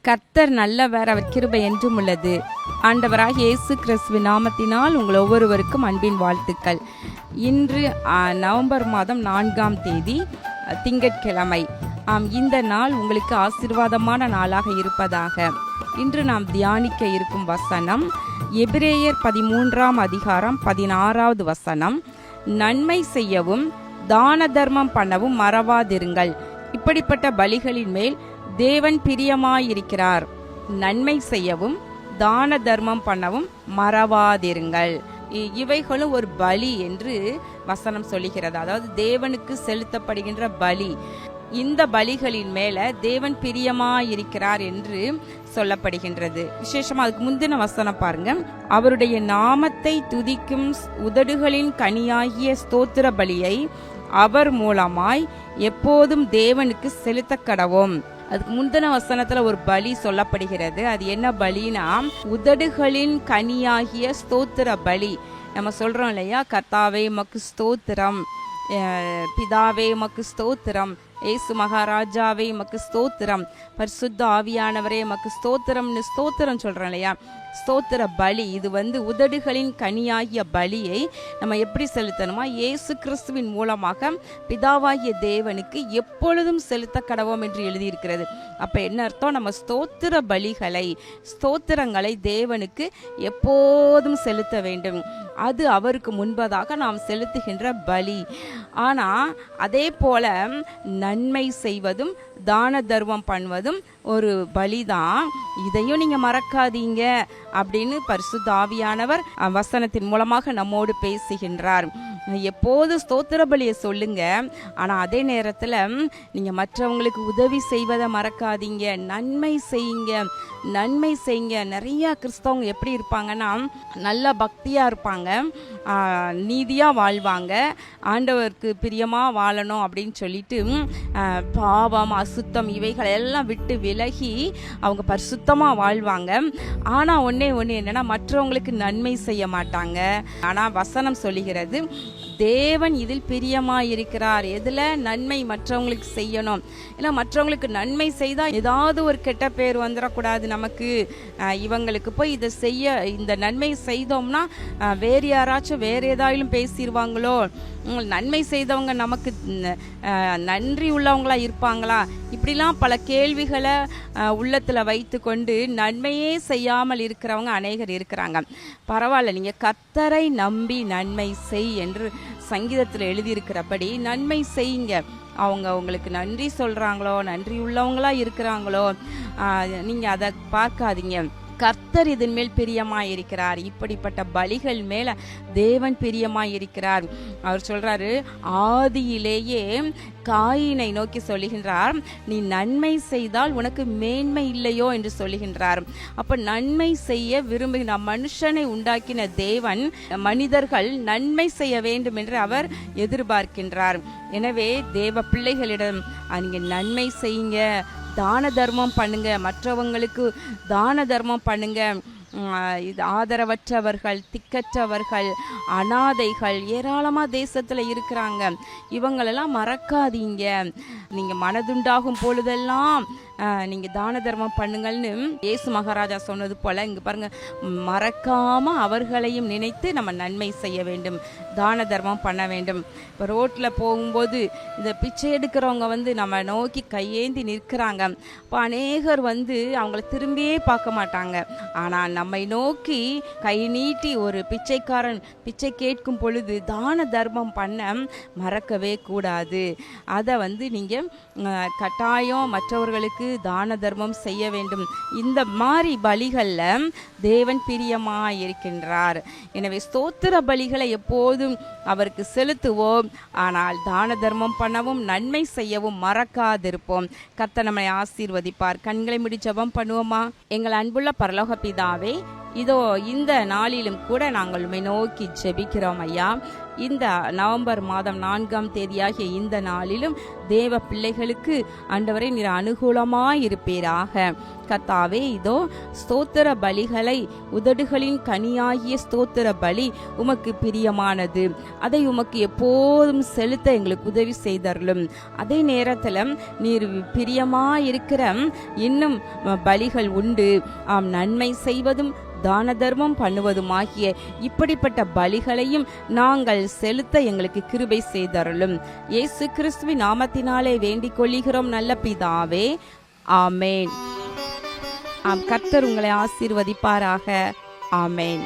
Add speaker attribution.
Speaker 1: கர்த்தர் நல்லவர், அவர் கிருபை என்றும் உள்ளது. ஆண்டவராகிய இயேசு கிறிஸ்துவின் நாமத்தினால் உங்கள் ஒவ்வொருவருக்கும் அன்பின் வாழ்த்துக்கள். இன்று நவம்பர் மாதம் 4ஆம் தேதி திங்கட்கிழமை. இந்த நாள் உங்களுக்கு ஆசீர்வாதமான நாளாக இருப்பதாக. இன்று நாம் தியானிக்க இருக்கும் வசனம் எபிரேயர் 13ஆம் அதிகாரம் 16வது வசனம். நன்மை செய்யவும் தான தர்மம் பண்ணவும் மறவாதிருங்கள், இப்படிப்பட்ட பலிகளின் மேல் தேவன் பிரியமாயிருக்கிறார். நன்மை செய்யவும் தான தர்மம் பண்ணவும் மறவாதிருங்கள். இவைகளும் ஒரு பலி என்று வசனம் சொல்லுகிறது. அதாவது தேவனுக்கு செலுத்தப்படுகின்ற பலி. இந்த பலிகளின் மேல தேவன் பிரியமாயிருக்கிறார் என்று சொல்லப்படுகின்றது. விசேஷமா அதுக்கு முந்தின வசனம் பாருங்க. அவருடைய நாமத்தை துதிக்கும் உதடுகளின் கனியாகிய ஸ்தோத்திர பலியை அவர் மூலமாய் எப்போதும் தேவனுக்கு செலுத்த கடவோம். அதுக்கு முந்தின வசனத்துல ஒரு பலி சொல்லப்படுகிறது. அது என்ன பலினா, உதடுகளின் கனியாகிய ஸ்தோத்திர பலி. நம்ம சொல்றோம் இல்லையா, கர்த்தாவே உமக்கு ஸ்தோத்திரம், பிதாவே உமக்கு ஸ்தோத்திரம், ஏசு மகாராஜாவே உமக்கு ஸ்தோத்திரம், பரிசுத்த ஆவியானவரே உமக்கு ஸ்தோத்திரம்னு ஸ்தோத்திரம் சொல்றோம் இல்லையா. ஸ்தோத்திர பலி இது உதடுகளின் கனியாகிய பலியை நம்ம எப்படி செலுத்தணுமா, இயேசு கிறிஸ்துவின் மூலமாக பிதாவாகிய தேவனுக்கு எப்பொழுதும் செலுத்த கடவோம் என்று எழுதியிருக்கிறது. அப்ப என்ன அர்த்தம்? நம்ம ஸ்தோத்திர பலிகளை, ஸ்தோத்திரங்களை தேவனுக்கு எப்போதும் செலுத்த வேண்டும். அது அவருக்கு முன்பதாக நாம் செலுத்துகின்ற பலி. ஆனா அதே போல நன்மை செய்வதும் தான தர்மம் பண்ணுவதும் ஒரு பலிதான். இதையும் நீங்க மறக்காதீங்க அப்படின்னு பரிசுத்த ஆவியானவர் வசனத்தின் மூலமாக நம்மோடு பேசுகின்றார். எப்போது ஸ்தோத்திர பலியை சொல்லுங்க, ஆனா அதே நேரத்துல நீங்க மற்றவங்களுக்கு உதவி செய்வதை மறக்காதீங்க. நன்மை செய்யுங்க, நன்மை செய்யுங்க. நிறைய கிறிஸ்தவங்க எப்படி இருப்பாங்கன்னா, நல்ல பக்தியா இருப்பாங்க, நீதியா வாழ்வாங்க, ஆண்டவருக்கு பிரியமா வாழணும் அப்படின்னு சொல்லிட்டு பாவம் அசுத்தம் இவைகளை எல்லாம் விட்டு விலகி அவங்க பரிசுத்தமா வாழ்வாங்க. ஆனா ஒன்னே என்னன்னா, மற்றவங்களுக்கு நன்மை செய்ய மாட்டாங்க. ஆனா வசனம் சொல்லுகிறது, தேவன் இதில் பிரியமாயிருக்கிறார். எதுல? நன்மை மற்றவங்களுக்கு செய்யணும். ஏன்னா மற்றவங்களுக்கு நன்மை செய்தா ஏதாவது ஒரு கெட்ட பேர் வந்துடக்கூடாது நமக்கு. இவங்களுக்கு போய் இதை செய்ய, இந்த நன்மை செய்தோம்னா வேறு யாராச்சும் வேற ஏதாயிலும் பேசிடுவாங்களோ, நன்மை செய்தவங்க நமக்கு நன்றி உள்ளவங்களா இருப்பாங்களா, இப்படிலாம் பல கேள்விகளை உள்ளத்துல வைத்து கொண்டு நன்மையே செய்யாமல் இருக்கிறவங்க அநேகர் இருக்கிறாங்க. பரவாயில்ல, நீங்க கர்த்தரை நம்பி நன்மை செய் என்று சங்கீதத்துல எழுதியிருக்கிறபடி நன்மை செய்யுங்க. அவங்க உங்களுக்கு நன்றி சொல்றாங்களோ, நன்றி உள்ளவங்களா இருக்கிறாங்களோ, நீங்க அதை பார்க்காதீங்க. கர்த்தர் இதன் மேல் பிரியமாயிருக்கிறார். இப்படிப்பட்ட பலிகள் மேல தேவன் பிரியமாயிருக்கிறார். அவர் சொல்றாரு, ஆதியிலேயே காயினை நோக்கி சொல்லுகின்றார், நீ நன்மை செய்தால் உனக்கு மேன்மை இல்லையோ என்று சொல்லுகின்றார். அப்ப நன்மை செய்ய விரும்புகிற மனுஷனை உண்டாக்கின தேவன் மனிதர்கள் நன்மை செய்ய வேண்டும் என்று அவர் எதிர்பார்க்கின்றார். எனவே தேவ பிள்ளைகளிடம் நீங்க நன்மை செய்யுங்க, தான தர்மம் பண்ணுங்க, மற்றவங்களுக்கு தான தர்மம் பண்ணுங்க. இது ஆதரவற்றவர்கள், திக்கற்றவர்கள், அனாதைகள் ஏராளமா தேசத்துல இருக்கிறாங்க. இவங்களெல்லாம் மறக்காதீங்க. நீங்க மனதுண்டாகும் பொழுதெல்லாம் நீங்க தான தர்மம் பண்ணுங்கள்னு இயேசு மகாராஜா சொன்னது போல இங்க பாருங்க, மறக்காம அவர்களையும் நினைத்து நம்ம நன்மை செய்ய வேண்டும், தான தர்மம் பண்ண வேண்டும். இப்போ ரோட்ல போகும்போது இந்த பிச்சை எடுக்கிறவங்க நம்ம நோக்கி கையேந்தி நிற்கிறாங்க. இப்போ அநேகர் அவங்கள திரும்பியே பார்க்க மாட்டாங்க. ஆனா நம்மை நோக்கி கை நீட்டி ஒரு பிச்சைக்காரன் பிச்சை கேட்கும் பொழுது தான தர்மம் பண்ண மறக்கவே கூடாது. அதை நீங்க கட்டாயம் மற்றவர்களுக்கு தான தர்மம் செய்ய வேண்டும். இந்த மாதிரி பலிகள்ல தேவன் பிரியமாயிருக்கின்றார். எனவே ஸ்தோத்திர பலிகளை எப்போதும் அவருக்கு செலுத்துவோம். ஆனால் தான தர்மம் பண்ணவும் நன்மை செய்யவும் மறக்காதிருப்போம். கர்த்தர் நம்மை ஆசீர்வதிப்பார். கண்களை மூடி ஜெபம் பண்ணுவோமா? எங்கள் அன்புள்ள பரலோக பிதாவே, இதோ இந்த நாளிலும் கூட நாங்கள் உம்மை நோக்கி ஜெபிக்கிறோம் ஐயா. இந்த நவம்பர் மாதம் 4ஆம் தேதியாகிய இந்த நாளிலும் தேவ பிள்ளைகளுக்கு ஆண்டவரே நீர் அனுகூலமாயிருப்பீராக. கர்த்தாவே, இதோ ஸ்தோத்திர பலிகளை, உதடுகளின் கனியாகிய ஸ்தோத்திர பலி உமக்கு பிரியமானது. அதை உமக்கு எப்போதும் செலுத்த எங்களுக்கு உதவி செய்தருளும். அதே நேரத்தில் நீர் பிரியமாயிருக்கிற இன்னும் பலிகள் உண்டு. ஆம், நன்மை செய்வதும் தான தர்மம் பண்ணுவதுமாகிய இப்படிப்பட்ட பலிகளையும் நாங்கள் செலுத்த எங்களுக்கு கிருபை செய்தருளும். இயேசு கிறிஸ்துவின் நாமத்தினாலே வேண்டிக் கொள்கிறோம் நல்ல பிதாவே, ஆமேன். கர்த்தர் உங்களை ஆசீர்வதிப்பாராக. ஆமேன்.